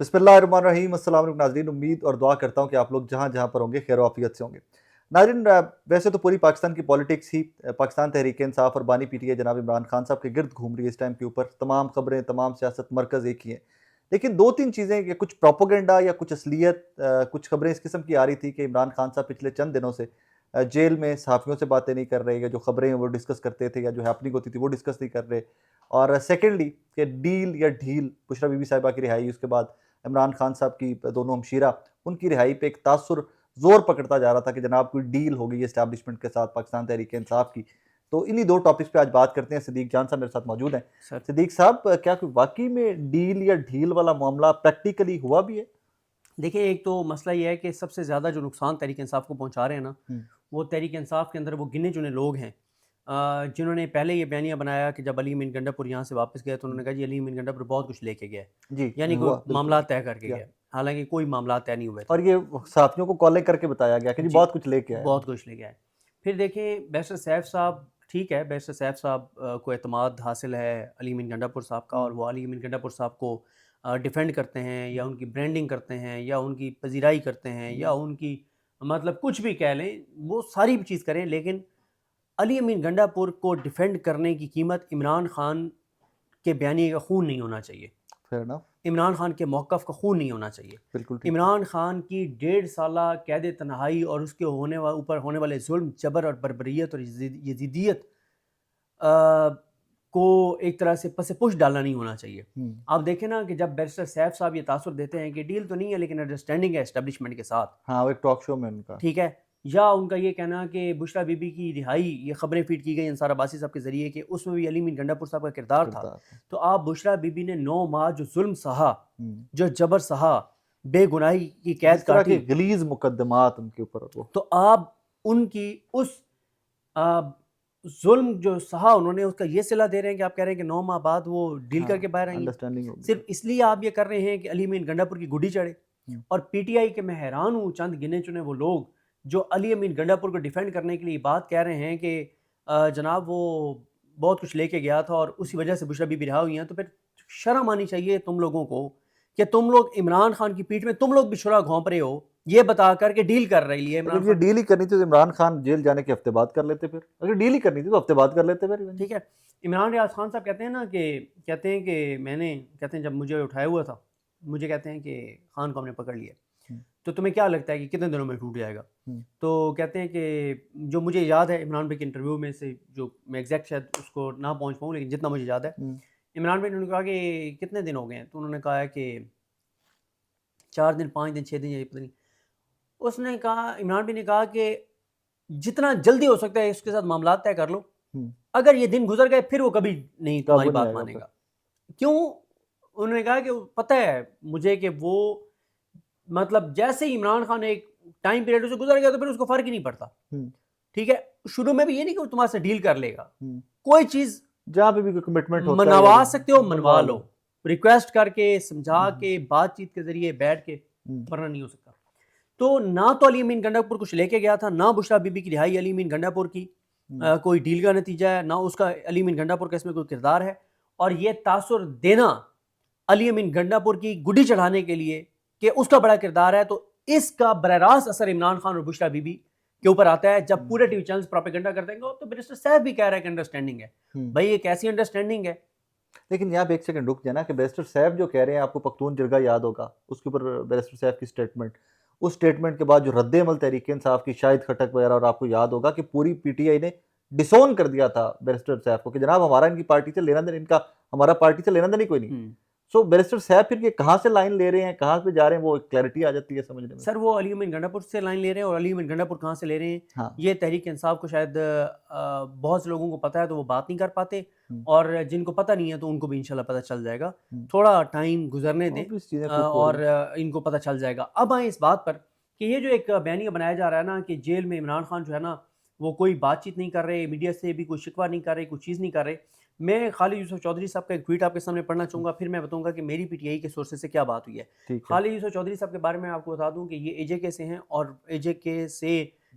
बिस्मिल्लाहिर्रहमानिर्रहीम। अस्सलाम वालेकुम नाज़रीन, उम्मीद और दुआ करता हूँ कि आप लोग जहाँ जहाँ पर होंगे खैर आफियत से होंगे। नाज़रीन, वैसे तो पूरी पाकिस्तान की पॉलिटिक्स ही पाकिस्तान तहरीक इंसाफ और बानी पीटीआई जनाब इमरान खान साहब के गिर्द घूम रही है इस टाइम के ऊपर। तमाम खबरें, तमाम सियासत मरकज़ एक ही है, लेकिन दो तीन चीज़ें या कुछ प्रोपोगंडा या कुछ असलियत, कुछ खबरें इस किस्म की आ रही थी कि इमरान खान साहब पिछले चंद दिनों से जेल में सहाफ़ियों से बातें नहीं कर रहे, या जो खबरें हैं वो डिस्कस करते थे, या जो हैपनिंग होती थी वो डिस्कस नहीं कर रहे। और सेकेंडली कि डील या ढील, बुशरा बीबी साहिबा की रिहाई, उसके बाद इमरान खान साहब की दोनों हमशीरा, उनकी रिहाई पे एक तासुर जोर पकड़ता जा रहा था कि जनाब कोई डील हो गई एस्टैब्लिशमेंट के साथ पाकिस्तान तहरीक इंसाफ की। तो इन्हीं दो टॉपिक्स पे आज बात करते हैं। सिद्दीक जान साहब मेरे साथ मौजूद हैं। सर सिद्दीक साहब, क्या कोई वाकई में डील या ढील वाला मामला प्रैक्टिकली हुआ भी है? देखिए, एक तो मसला ये है कि सबसे ज़्यादा जो नुकसान तहरीक इंसाफ को पहुंचा रहे हैं ना, हम्म, वो तहरीक इंसाफ के अंदर वो गिने चुने लोग हैं जिन्होंने पहले ये बयानिया बनाया कि जब अली अमीन गंडापुर यहाँ से वापस गया तो उन्होंने कहा जी अली अमीन गंडापुर बहुत कुछ लेके गया है, जी यानी हुआ कोई बिल्कुल। मामला तय करके क्या? गया। हालांकि कोई मामला तय नहीं हुए थे। और ये साथियों को कॉलिंग करके बताया गया कि जी जी, बहुत कुछ लेके आया बहुत है। कुछ लेके आए। फिर देखें, बैरिस्टर सैफ साहब, ठीक है, बैरिस्टर सैफ साहब को एतमाद हासिल है अली अमीन गंडापुर साहब का, और हम्म, वो अली अमीन गंडापुर साहब को डिफेंड करते हैं या उनकी ब्रांडिंग करते हैं या उनकी पजीराई करते हैं या उनकी मतलब कुछ भी कह लें, वो सारी भी चीज़ करें, लेकिन अली अमीन गंडापुर को डिफेंड करने की कीमत इमरान खान के बयानी का खून नहीं होना चाहिए। Fair enough. इमरान खान के मौक़िफ़ का खून नहीं होना चाहिए। बिल्कुल ठीक है। इमरान खान की 1.5 साला कैद तन्हाई और उसके ऊपर होने वाले जुल्म, जबर और बर्बरियत और यजीदियत को एक तरह से पसे पुश डालना नहीं होना चाहिए। हम्म, आप देखें ना कि जब बैरिस्टर सैफ साहब ये तासुर देते हैं कि डील तो नहीं है लेकिन अंडरस्टैंडिंग है एस्टेब्लिशमेंट के साथ, हाँ, वो एक टॉक शो में उनका। ठीक है, या उनका ये कहना कि बुशरा बीबी की रिहाई, ये खबरें फीड की गई अंसार अब्बासी साहब के ज़रिए कि उसमें भी अली मीन गंडापुर साहब का किरदार था। किरदार था। तो आप बुशरा बीबी ने 9 माह जो जुल्म सहा, हम्म, जो जबर सहा, बेगुनाही की कैद जिस तरह के काटी, गलीज मुकदमात उनके ऊपर वो। तो आप उनकी उस आ, जुल्म जो सहा उन्होंने, उसका ये सिला दे रहे हैं कि आप कह रहे हैं कि 9 माह बाद वो डील हाँ, करके बाहर आई हैं। अंडरस्टैंडिंग होगी सिर्फ तो। इसलिए आप ये कर रहे हैं कि अली अमीन गंडापुर की गुड्डी चढ़े। हम्म, और पीटीआई के मैं हैरान हूँ, चंद गिने चुने वो लोग जो अली अमीन गंडापुर को डिफेंड करने के लिए बात कह रहे हैं कि जनाब वो बहुत कुछ लेके गया था और उसी वजह से बुशरा बीबी रिहा हुई हैं। तो फिर शर्म आनी चाहिए तुम लोगों को कि तुम लोग इमरान खान की पीठ में तुम लोग भी शुरा घोंप रहे हो, ये बता कर के डील कर रही है इमरान अगर ये खान। डील ही करनी थी तो इमरान खान जेल जाने के हफ्ते बाद कर लेते। फिर अगर डील ही करनी थी तो हफ्ते बाद कर लेते फिर even। ठीक है, इमरान रियाज खान साहब कहते हैं ना कि कहते हैं कि मैंने, कहते हैं जब मुझे उठाया हुआ था, मुझे कहते हैं कि खान को हमने पकड़ लिया, हम्म, तो तुम्हें क्या लगता है कि कितने दिनों में टूट जाएगा? हम्म, तो कहते हैं कि जो मुझे याद है इमरान भाई के इंटरव्यू में से, जो मैं एग्जैक्ट शायद उसको ना पहुंच पाऊँ लेकिन जितना मुझे याद है, हम्म, इमरान भाई ने कहा कि कितने दिन हो गए हैं, तो उन्होंने कहा है कि 4 दिन, 5 दिन, 6 दिन, या पता नहीं। उसने कहा, इमरान भाई ने कहा कि जितना जल्दी हो सकता है इसके साथ मामला तय कर लो, हम्म, अगर ये दिन गुजर गए फिर वो कभी नहीं तुम्हारी काबू नहीं बात आएगा फिर। मानेगा। क्यों? उन्होंने कहा कि पता है मुझे कि वो, मतलब जैसे ही इमरान खान एक टाइम पीरियड से गुजर गया तो फिर उसको फर्क ही नहीं पड़ता। हम्म, ठीक है, शुरू में भी ये नहीं कि वो तुम्हारे से डील कर लेगा, हम्म, कोई चीज जहाँ पे भी कोई कमिटमेंट होता है या मनवा सकते हो मनवा मनवा लो, लो। रिक्वेस्ट करके, समझा हम्म, के, बातचीत के जरिए बैठ के, हम्म, वरना नहीं हो सकता। तो ना तो अली अमीन गंडापुर कुछ लेके गया था, ना बुशरा बीबी की रिहाई अली अमीन गंडापुर की हम्म, कोई डील का नतीजा है, ना उसका अली अमीन गंडापुर का इसमें कोई किरदार है। और ये तासुर देना अली अमीन गंडापुर की गुड्डी चढ़ाने के लिए कि उसका बड़ा किरदार है, तो इसका बराह रास्त असर इमरान खान और बुशरा बीबी के ऊपर आता है। जब पूरे टीवी चैनल्स प्रोपेगेंडा कर देंगे तो बैरिस्टर साहब भी कह रहा है कि अंडरस्टैंडिंग है। हम्म। भाई ये कैसी अंडरस्टैंडिंग है? लेकिन यहाँ पे एक सेकंड रुक जाना कि बैरिस्टर साहब जो कह रहे हैं, आपको पख्तून जिरगा याद होगा, उसके ऊपर बैरिस्टर साहब की स्टेटमेंट, उस स्टेटमेंट के बाद जो रद्द अमल तहरीक इंसाफ की, शाहिद खटक वगैरह, और आपको याद होगा कि पूरी पीटीआई ने डिसोन कर दिया था बैरिस्टर साहब को कि जनाब हमारा इनकी पार्टी से लेना देना, इनका हमारा पार्टी से लेना देना ही कोई नहीं। हम्म। सो बैरिस्टर साहब फिर ये कहाँ से लाइन ले रहे हैं, कहाँ पे जा रहे हैं, वो क्लैरिटी आ जाती है समझने में। सर वो अली अमीन गंडापुर से लाइन ले रहे हैं, और अली अमीन गंडापुर कहाँ से ले रहे हैं हाँ। ये तहरीक इंसाफ को शायद बहुत से लोगों को पता है तो वो बात नहीं कर पाते, हम्म, और जिनको पता नहीं है तो उनको भी इंशाल्लाह पता चल जाएगा। हम्म, थोड़ा टाइम गुजरने दें ऑब्वियस चीजें कुक हो रही और इनको पता चल जाएगा। अब आए इस बात पर कि ये जो एक बयानिया बनाया जा रहा है ना कि जेल में इमरान खान जो है ना वो कोई बातचीत नहीं कर रहे, मीडिया से भी कोई शिकवा नहीं कर रहे, कोई चीज़ नहीं कर रहे। मैं खालिद यूसुफ चौधरी साहब का एक ट्वीट आपके सामने पढ़ना चाहूँगा, फिर मैं बताऊँगा कि मेरी पीटीआई के सोर्सेज से क्या बात हुई है। ठीक है। खालिद यूसुफ चौधरी साहब के बारे में आपको बता दूं कि ये एजेके से हैं, और एजेके से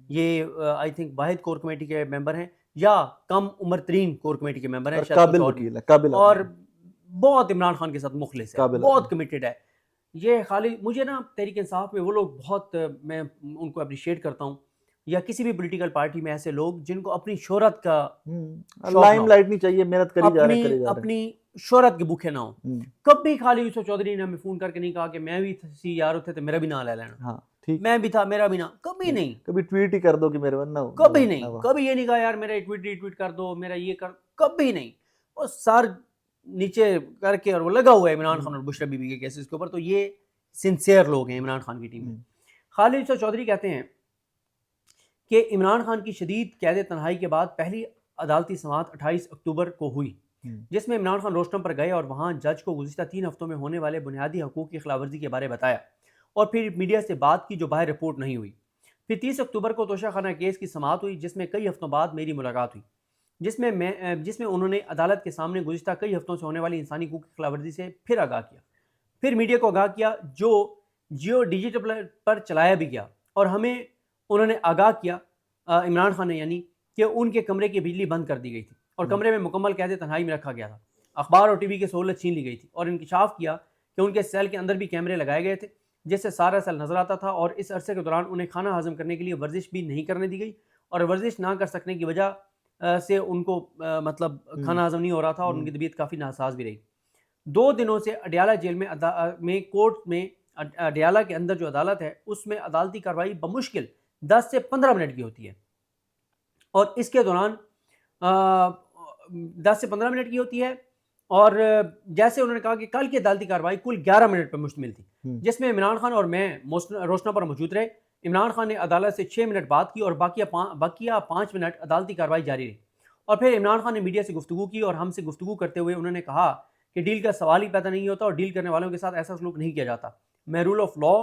ये I think Wahid core committee के मेंबर हैं या कम उम्र तरीन कोर कमेटी के मेंबर हैं, और शायद कुछ काबिल और भी। वकील है, काबिल और आदमी है। बहुत इमरान खान के साथ मुखलिस है, काबिल बहुत आदमी। कमिटेड है। ये खाली मुझे ना तहरीक इंसाफ में वो लोग बहुत मैं उनको अप्रिशिएट करता हूँ, या किसी भी पॉलिटिकल पार्टी में ऐसे लोग जिनको अपनी शोहरत का शौक ना हो, लाइमलाइट नहीं चाहिए, मेहनत करी जा रहे अपनी हैं, करी जा रहे हैं। अपनी शोहरत के भूखे ना हो। हम्म, कभी खाली यूसुफ चौधरी ने हमें फ़ोन करके नहीं कहा कि मैं भी सी यार थे तो मेरा भी नाम ले लेना, हाँ ठीक। मैं भी था मेरा भी नाम, कभी नहीं, कभी ट्वीट ही कर दो कि मेरे बन्ना हो, कभी नहीं, कभी ये नहीं कहा यार मेरा ट्वीट रीट्वीट कर दो, मेरा ये कर, कभी नहीं। वो सर नीचे करके, और वो लगा हुआ है इमरान खान और बुशरा बीबी के केसेस के ऊपर, तो ये सिंसियर लोग हैं इमरान खान की टीम में। खालिद यूसुफ चौधरी कहते हैं कि इमरान खान की शदीद कैद तन्हाई के बाद पहली अदालती समाअत 28 अक्टूबर को हुई, जिसमें इमरान खान रोस्टम पर गए और वहां जज को गुज़िश्ता 3 हफ्तों में होने वाले बुनियादी हकूक़ की खिलाफवर्जी के बारे में बताया, और फिर मीडिया से बात की जो बाहर रिपोर्ट नहीं हुई। फिर 30 अक्टूबर को तोशाखाना केस की समाअत हुई, जिसमें कई हफ्तों बाद मेरी मुलाकात हुई, जिसमें उन्होंने अदालत के सामने गुज़िश्ता कई हफ्तों से होने वाली इंसानी हकूक़ की खिलाफवर्जी से फिर आगाह किया, फिर मीडिया को आगाह किया, जो जियो डिजिटल पर चलाया भी गया, और हमें उन्होंने आगाह किया, इमरान खान ने, यानी कि उनके कमरे की बिजली बंद कर दी गई थी और कमरे में मुकम्मल कैद तन्हाई में रखा गया था। अखबार और टीवी की सहूलत छीन ली गई थी और इंकशाफ किया कि उनके सेल के अंदर भी कैमरे लगाए गए थे, जिससे सारा सेल नजर आता था, और इस अरसे के दौरान उन्हें खाना हजम करने के लिए वर्जिश भी नहीं करने दी गई, और वर्जिश ना कर सकने की वजह से उनको मतलब खाना हजम नहीं हो रहा था और उनकी तबीयत काफ़ी नासाज भी रही। 2 दिनों से अडयाला जेल में कोर्ट में अडयाला के अंदर जो अदालत है उसमें अदालती कार्रवाई बमुश्किल 10 से 15 मिनट की होती है, और इसके दौरान 10 से 15 मिनट की होती है, और जैसे उन्होंने कहा कि कल की अदालती कार्रवाई कुल 11 मिनट पर मुश्तमिल थी, जिसमें इमरान खान और मैं रोशना पर मौजूद रहे। इमरान खान ने अदालत से 6 मिनट बात की और बाकिया 5 मिनट अदालती कार्रवाई जारी रही, और फिर इमरान खान ने मीडिया से गुफ्तगू की, और हमसे गुफ्तगू करते हुए उन्होंने कहा कि डील का सवाल ही पैदा नहीं होता और डील करने वालों के साथ ऐसा सलूक नहीं किया जाता। मैं रूल ऑफ लॉ,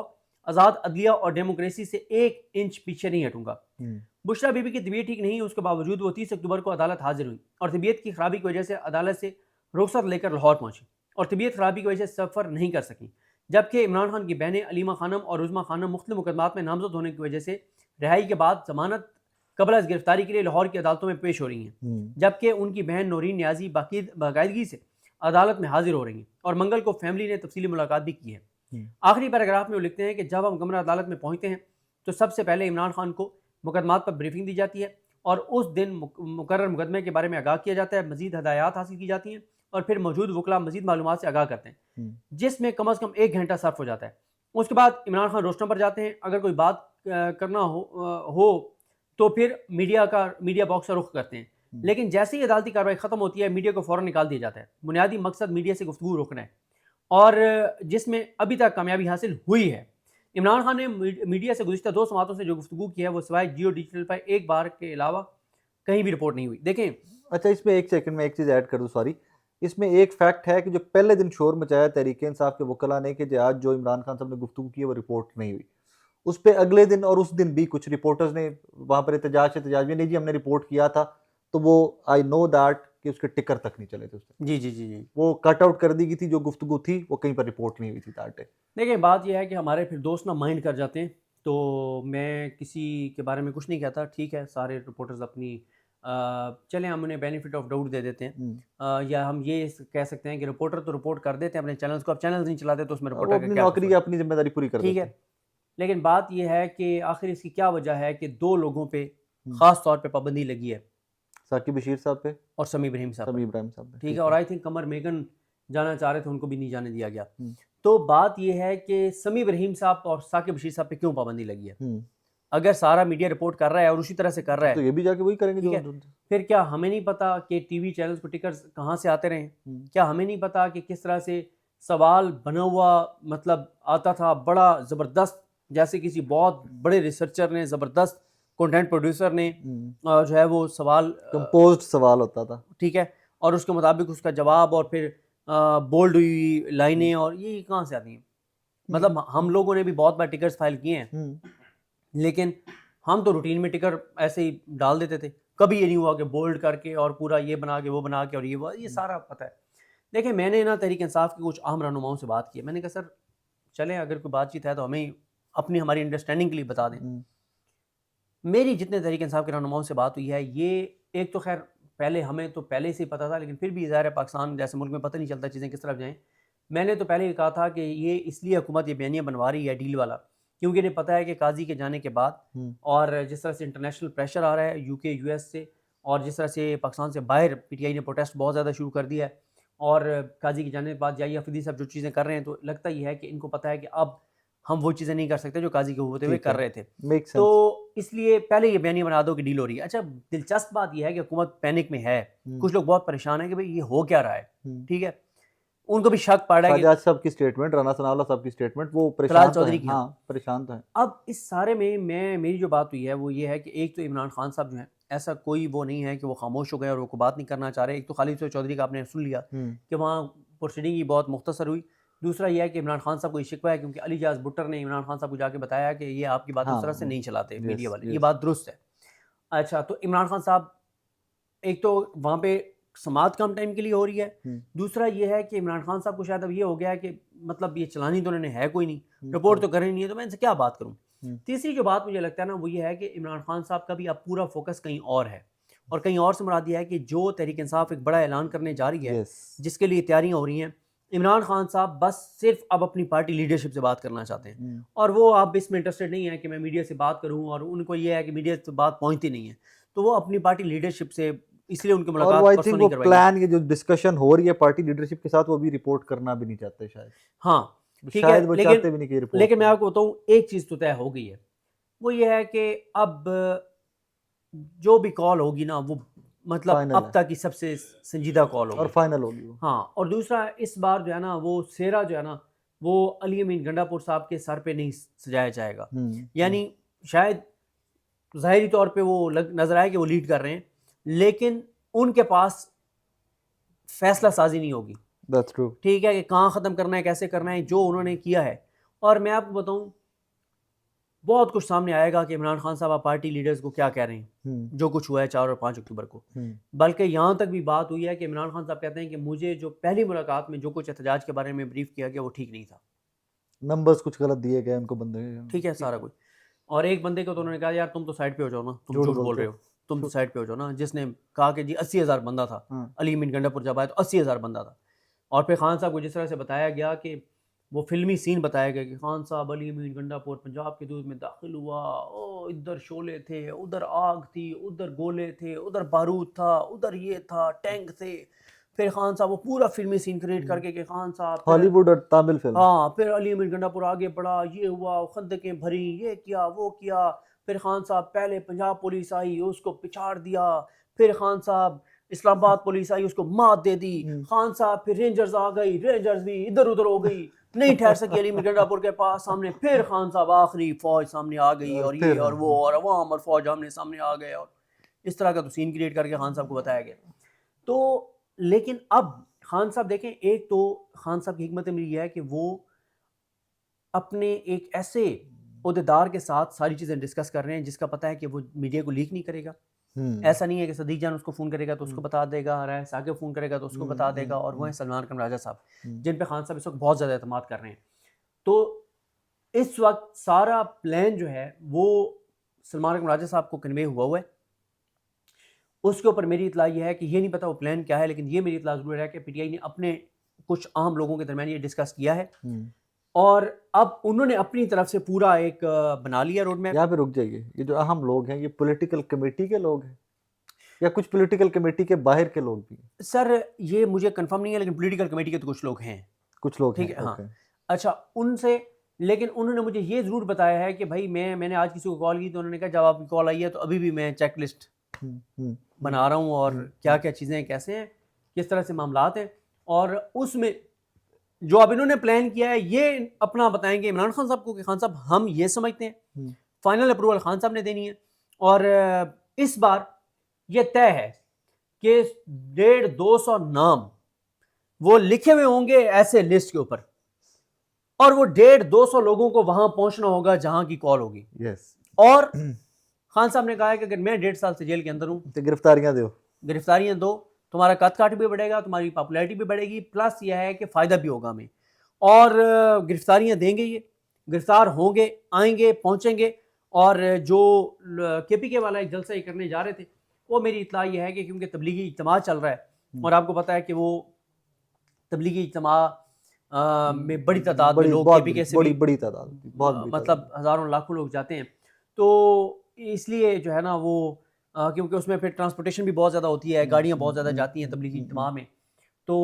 आज़ाद अदलिया और डेमोक्रेसी से 1 इंच पीछे नहीं हटूंगा। बुशरा बीबी की तबीयत ठीक नहीं हुई, उसके बावजूद वो 30 अक्टूबर को अदालत हाजिर हुई, और तबीयत की खराबी की वजह से अदालत से रुखसत लेकर लाहौर पहुंची, और तबीयत खराबी की वजह से सफ़र नहीं कर सकी। जबकि इमरान खान की बहनें अलीमा खानम और रुज़मा खानम मुख्तलिफ मुकदमात में नामजद होने की वजह से रिहाई के बाद जमानत कबल गिरफ्तारी के लिए लाहौर की अदालतों में पेश हो रही हैं, जबकि उनकी बहन नौरीन न्याजी बाकायदगी से अदालत में हाजिर हो रही हैं, और मंगल को फैमिली ने तफसीली मुलाकात भी की है। आखिरी पैराग्राफ में वो लिखते हैं कि जब हम गमरा अदालत में पहुंचते हैं तो सबसे पहले इमरान खान को मुकदमात पर ब्रीफिंग दी जाती है, और उस दिन मुकर्रर मुकदमे के बारे में आगाह किया जाता है, मजीद हदायत हासिल की जाती हैं, और फिर मौजूद वकला मजीद मालूमात से आगाह करते हैं, जिसमें कम अज़ कम 1 घंटा सर्फ हो जाता है। उसके बाद इमरान खान रोस्टम पर जाते हैं, अगर कोई बात करना हो तो फिर मीडिया बॉक्स का रुख करते हैं, लेकिन जैसे ही अदालती कार्रवाई खत्म होती है मीडिया को फ़ौरन निकाल दिया जाता है। बुनियादी मकसद मीडिया से गुफ्तगू रोकना है, और जिसमें अभी तक कामयाबी हासिल हुई है। इमरान खान ने मीडिया से गुज़िश्ता 2 समातों से जो गुफ्तगू की है वो सिवाय जियो डिजिटल पर एक बार के अलावा कहीं भी रिपोर्ट नहीं हुई। देखें, अच्छा इसमें एक सेकंड में एक चीज़ ऐड कर दूं, सॉरी, इसमें एक फैक्ट है कि जो पहले दिन शोर मचाया तहरीक इंसाफ के वकला ने कि आज जो इमरान खान साहब ने गुफ्तगू की है वो रिपोर्ट नहीं हुई, उस पर अगले दिन और उस दिन भी कुछ रिपोर्टर्स ने वहाँ पर एहतजाज भी नहीं जी हमने रिपोर्ट किया था, तो वो आई नो दैट कि उसके टिकर तक नहीं चले थे उससे। जी जी जी जी वो कट आउट कर दी गई थी, जो गुफ्तगू थी वो कहीं पर रिपोर्ट नहीं हुई थी दैट डे। देखिए, बात यह है कि हमारे फिर दोस्त ना माइंड कर जाते हैं, तो मैं किसी के बारे में कुछ नहीं कहता, ठीक है, सारे रिपोर्टर्स अपनी चलें हम उन्हें बेनिफिट ऑफ डाउट दे देते हैं, या हम ये कह सकते हैं कि रिपोर्टर तो रिपोर्ट कर देते हैं अपने चैनल्स को, अब चैनल्स नहीं चलाते तो उसमें रिपोर्टर अपनी नौकरी अपनी जिम्मेदारी पूरी कर ठीक है। लेकिन बात यह है कि आखिर इसकी क्या वजह है कि 2 लोगों पे ख़ास तौर पे पाबंदी लगी है, साकिब बशीर साहब पे और समी इब्राहिम साहब पे, ठीक है, और आई थिंक कमर मेगन जाना चाह रहे थे, उनको भी नहीं जाने दिया गया। तो बात यह है कि समी इब्राहिम साहब और साकिब बशीर साहब पे क्यों पाबंदी लगी है? अगर सारा मीडिया रिपोर्ट कर रहा है और उसी तरह से कर रहा है तो ये भी जाके वही करेंगे जो फिर क्या हमें नहीं पता कि टीवी चैनल्स को टिकर्स कहाँ से आते रहे? क्या हमें नहीं पता कि किस तरह से सवाल बना हुआ मतलब आता था बड़ा ज़बरदस्त, जैसे किसी बहुत बड़े रिसर्चर ने, ज़बरदस्त कंटेंट प्रोड्यूसर ने जो है वो सवाल कंपोज्ड सवाल होता था, ठीक है, और उसके मुताबिक उसका जवाब, और फिर बोल्ड हुई लाइनें, और ये कहाँ से आती हैं? मतलब हम लोगों ने भी बहुत बार टिकर्स फाइल किए हैं, लेकिन हम तो रूटीन में टिकर ऐसे ही डाल देते थे, कभी ये नहीं हुआ कि बोल्ड करके और पूरा ये बना के वो बना के और ये सारा पता है। देखिए, मैंने ना तहरीक इंसाफ के कुछ अहम रहनुमाओं से बात की, मैंने कहा सर चलें, अगर कोई बातचीत है तो हमें अपनी हमारी अंडरस्टैंडिंग के लिए बता दें। मेरी जितने तहरीक इंसाफ के रहनुमाओं से बात हुई है, ये एक तो खैर पहले हमें तो पहले से ही पता था, लेकिन फिर भी ज़ाहिर है पाकिस्तान जैसे मुल्क में पता नहीं चलता चीज़ें किस तरफ जाएँ। मैंने तो पहले ही कहा था कि ये इसलिए हुकूमत ये बयानिया बनवा रही है डील वाला, क्योंकि इन्हें पता है कि काजी के जाने के बाद और जिस तरह से इंटरनेशनल प्रेशर आ रहा है यूके यूएस से, और जिस तरह से पाकिस्तान से बाहर पीटीआई ने प्रोटेस्ट बहुत ज़्यादा शुरू कर दिया है, और काजी के जाने के बाद जाहिया अफरीदी साहब जो चीज़ें कर रहे हैं, तो लगता ही है कि इनको पता है कि अब हम वो चीज़ें नहीं कर सकते जो काजी के होते हुए कर रहे थे। तो इसलिए पहले ये बयानी बना दो कि डील हो रही है। अच्छा, दिलचस्प बात यह है कि हुकूमत पैनिक में है, कुछ लोग बहुत परेशान है कि भाई ये हो क्या रहा है, ठीक है, उनको भी शक पड़ रहा है शाहजाद साहब की स्टेटमेंट, राना सनाउल्लाह साहब की स्टेटमेंट, वो तलाल परेशान तो चौधरी हैं, की। हाँ परेशान तो हैं। अब इस सारे में मेरी जो बात हुई है वो ये है कि एक तो इमरान खान साहब जो हैं, ऐसा कोई वो नहीं है कि वो खामोश हो गए और वो कोई बात नहीं करना चाह रहे। एक तो खालिद चौधरी का आपने सुन लिया कि वहाँ प्रोसीडिंग ही बहुत मुख्तसर हुई। दूसरा यह है कि इमरान खान साहब को ये शिकवा है क्योंकि अली जाज भुट्टर ने इमरान खान साहब को जाके बताया कि ये आपकी बात उस तरह से नहीं चलाते मीडिया वाले, ये बात दुरुस्त है। अच्छा, तो इमरान खान साहब, एक तो वहाँ पे समात कम टाइम के लिए हो रही है, दूसरा ये है कि इमरान खान साहब को शायद अब ये हो गया है कि मतलब ये चलानी तो उन्होंने है कोई नहीं, रिपोर्ट तो करनी नहीं है, तो मैं इनसे क्या बात करूँ। तीसरी जो बात मुझे लगता है ना वो ये है कि इमरान खान साहब का भी अब पूरा फोकस कहीं और है, और कहीं और से मुराद ये है कि जो तहरीक इंसाफ एक बड़ा ऐलान करने जा रही है, जिसके लिए तैयारियां हो रही हैं, इमरान खान साहब बस सिर्फ अब अपनी पार्टी लीडरशिप से बात करना चाहते हैं, और वो अब इसमें इंटरेस्टेड नहीं है कि मैं मीडिया से बात करूं, और उनको ये है कि मीडिया से बात पहुंचती नहीं है, तो वो अपनी पार्टी लीडरशिप से, इसलिए उनकी मुलाकात परसों नहीं करवाई। प्लान, ये जो डिस्कशन हो रही है पार्टी लीडरशिप के साथ, वो भी रिपोर्ट करना भी नहीं चाहते शायद। हाँ ठीक है, लेकिन मैं आपको बताऊं एक चीज तो तय हो गई है, वो ये है कि अब जो भी कॉल होगी ना वो मतलब अब तक की सबसे संजीदा कॉल होगी और फाइनल होगी वो। हाँ, और दूसरा इस बार जो है ना वो सेहरा जो है ना वो अली अमीन गंडापुर साहब के सर पे नहीं सजाया जाएगा, यानी शायद ज़ाहिरी तौर पे वो नजर आए कि वो लीड कर रहे हैं, लेकिन उनके पास फैसला साजी नहीं होगी। That's true. ठीक है, कि कहाँ ख़त्म करना है, कैसे करना है, जो उन्होंने किया है। और मैं आपको बताऊं बहुत कुछ सामने आएगा कि इमरान खान साहब पार्टी लीडर्स को क्या कह रहे हैं, जो कुछ हुआ है 4 और 5 अक्टूबर को। बल्कि यहाँ तक भी बात हुई है कि इमरान खान साहब कहते हैं कि मुझे जो पहली मुलाकात में जो कुछ एहतजाज के बारे में ब्रीफ किया गया वो ठीक नहीं था, नंबर्स कुछ गलत दिए गए उनको बंदे, ठीक है सारा कुछ। और एक बंदे को तो उन्होंने कहा यार तुम तो साइड पे हो जाओ ना, तुम झूठ बोल रहे हो, तुम तो साइड पे हो जाओ ना, जिसने कहा कि जी 80,000 बंदा था अली अमीन गंडापुर जब आया तो 80,000 बंदा था। और फिर खान साहब को जिस तरह से बताया गया कि वो फिल्मी सीन बताया गया कि खान साहब अली अमीन गंडापुर पंजाब के दूध में दाखिल हुआ, ओ इधर शोले थे, उधर आग थी, उधर गोले थे, उधर बारूद था, उधर ये था, टैंक थे। फिर खान साहब वो पूरा फिल्मी सीन क्रिएट करके कि खान साहब हॉलीवुड और तमिल फिल्म, हाँ, फिर अली अमीन गंडापुर आगे बढ़ा, ये हुआ, खंदकें भरी, ये किया वो किया। फिर खान साहब पहले पंजाब पुलिस आई उसको पिछाड़ दिया, फिर खान साहब इस्लामाबाद पुलिस आई उसको मात दे दी, खान साहब फिर रेंजर्स आ गई, रेंजर्स भी इधर उधर हो गई, नहीं ठहर सकी अली अमीन गंडापुर के पास सामने। फिर खान साहब आखिरी फौज सामने आ गई, और ये और वो और अवाम और फौज आमने सामने आ गए, और इस तरह का तो सीन क्रिएट करके खान साहब को बताया गया। तो लेकिन अब खान साहब देखें, एक तो खान साहब की हिकमत अमली है कि वो अपने एक ऐसे ओहदेदार के साथ सारी चीज़ें डिस्कस कर रहे हैं जिसका पता है कि वो मीडिया को लीक नहीं करेगा। ऐसा नहीं है कि सदीक जान उसको फ़ोन करेगा तो उसको बता देगा, राय साकिब फ़ोन करेगा तो उसको बता देगा, और वो है सलमान कमराजा साहब, जिन पे खान साहब इस वक्त बहुत ज़्यादा एतमाद कर रहे हैं। तो इस वक्त सारा प्लान जो है वो सलमान कमराजा साहब को कन्वे हुआ है। उसके ऊपर मेरी इतला ये है कि ये नहीं पता वो प्लान क्या है, लेकिन ये मेरी इतला ज़रूर है कि पीटीआई ने अपने कुछ अहम लोगों के दरमियान ये डिस्कस किया है, और अब उन्होंने अपनी तरफ से पूरा एक बना लिया रोड मैप। यहाँ पे रुक जाइए, ये जो अहम लोग हैं ये पॉलिटिकल कमेटी के लोग हैं या कुछ पॉलिटिकल कमेटी के बाहर के लोग भी हैं? सर ये मुझे कंफर्म नहीं है, लेकिन पॉलिटिकल कमेटी के तो कुछ लोग हैं, कुछ लोग ठीक है, हाँ। अच्छा, उनसे लेकिन उन्होंने मुझे ये ज़रूर बताया है कि भाई मैंने आज किसी को कॉल की तो उन्होंने कहा जब आपकी कॉल आई है तो अभी भी मैं चेक लिस्ट बना रहा हूँ, और क्या क्या चीज़ें कैसे हैं, किस तरह से मामलात हैं, और उसमें जो अब इन्होंने प्लान किया है ये अपना बताएंगे इमरान खान साहब को कि खान साहब हम ये समझते हैं, फाइनल अप्रूवल खान साहब ने देनी है। और इस बार ये तय है कि 150-200 नाम वो लिखे हुए होंगे ऐसे लिस्ट के ऊपर, और वो 150-200 लोगों को वहां पहुंचना होगा जहां की कॉल होगी। और खान साहब ने कहा है कि अगर मैं 1.5 साल से जेल के अंदर हूं तो गिरफ्तारियां दो, तुम्हारा कद काट भी बढ़ेगा, तुम्हारी पॉपुलैरिटी भी बढ़ेगी, प्लस यह है कि फ़ायदा भी होगा हमें। और गिरफ्तारियां देंगे, ये गिरफ्तार होंगे, आएंगे, पहुंचेंगे। और जो केपीके वाला एक जलसा ही करने जा रहे थे, वो मेरी इत्तला ये है कि क्योंकि तबलीगी इज्तिमा चल रहा है, और आपको पता है कि वो तबलीगी इज्तिमा में बड़ी तादाद में बड़ी लोग बहुत केपीके से बड़ी भी बड़ी तादाद थी, बहुत बड़ी तादाद मतलब हज़ारों लाखों लोग जाते हैं। तो इसलिए जो है ना वो क्योंकि उसमें फिर ट्रांसपोर्टेशन भी बहुत ज़्यादा होती है, गाड़ियाँ बहुत ज़्यादा जाती हैं तबलीगी इज्तिमा में। तो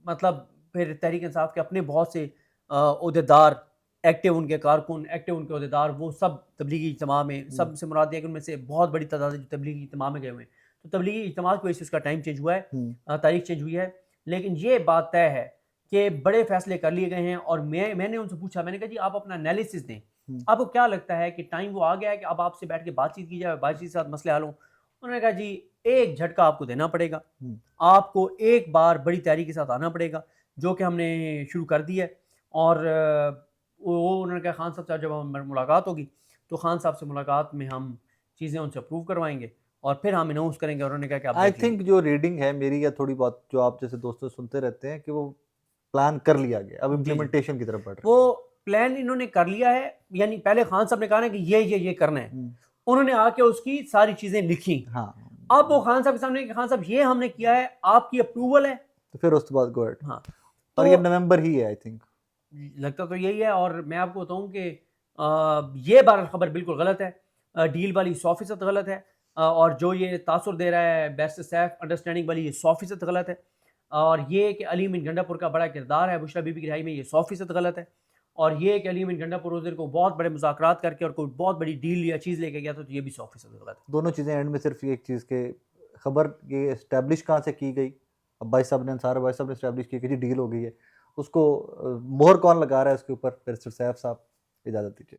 मतलब फिर तहरीक इंसाफ के अपने बहुत से ओहदेदार, एक्टिव उनके कारकुन, एक्टिव उनके ओहदेदार, वो सब तबलीगी इज्तिमा में, सब से मुराद ये है कि उनमें से बहुत बड़ी तादाद है जो तबलीगी इज्तिमा में गए हुए हैं। तो तबलीगी इज्तिमा की वजह से उसका टाइम चेंज हुआ है, तारीख चेंज हुई है। लेकिन ये बात तय है कि बड़े फैसले कर लिए गए हैं और मैंने उनसे पूछा, मैंने कहा जी आप अपना एनालिसिस दें। आपको क्या लगता है कि टाइम वो आ गया है कि अब आपसे बैठ के बातचीत की जाए, बातचीत के साथ मसले हल हों? उन्होंने कहा जी एक झटका आपको देना पड़ेगा। आपको एक बार बड़ी तैयारी के साथ आना पड़ेगा, जो कि हमने शुरू कर दी है। और वो उन्होंने कहा खान साहब से जब हम मुलाकात होगी तो खान साहब से मुलाकात में हम चीज़ें उनसे अप्रूव करवाएँगे और फिर हम अनाउंस करेंगे। और उन्होंने कहा कि आप आई देख लीजिए। थिंक जो रीडिंग है मेरी या थोड़ी बहुत जो आप जैसे दोस्तों सुनते रहते हैं कि वो प्लान कर लिया गया, अब जी, जी। इम्प्लीमेंटेशन की तरफ बढ़ रहे वो प्लान इन्होंने कर लिया है, यानी पहले खान साहब ने कहा ना कि ये करना है। हैं। उन्होंने आके उसकी सारी चीज़ें लिखी। हाँ, अब वो खान साहब के सामने कि खान साहब ये हमने किया है, आपकी अप्रूवल है? तो फिर उसके बाद गो अहेड। हाँ, और ये तो नवंबर ही है आई थिंक। लगता तो यही है। और मैं आपको बताऊँ कि ये खबर बिल्कुल गलत है। डील वाली 100% गलत है। और जो ये तासुर दे रहा है बेस्ट सेफ अंडरस्टैंडिंग वाली, ये 100% गलत है। और ये कि अली अमीन गंडापुर का बड़ा किरदार है बुशरा बीबी की रिहाई में, ये 100% गलत है। और ये कि अली अमीन गंडापुर उस दिन को बहुत बड़े मुज़ाकरात करके और कोई बहुत बड़ी डील या चीज़ लेके गया था, तो ये भी 100% गलत है। दोनों चीज़ें एंड में सिर्फ एक चीज़ के खबर ये एस्टैब्लिश कहाँ से की गई, अब भाई साहब ने अंसार भाई साहब ने एस्टैब्लिश की कि जी डील हो गई है, उसको मोहर कौन लगा रहा है उसके ऊपर, बैरिस्टर सैफ साहब। इजाज़त दीजिए।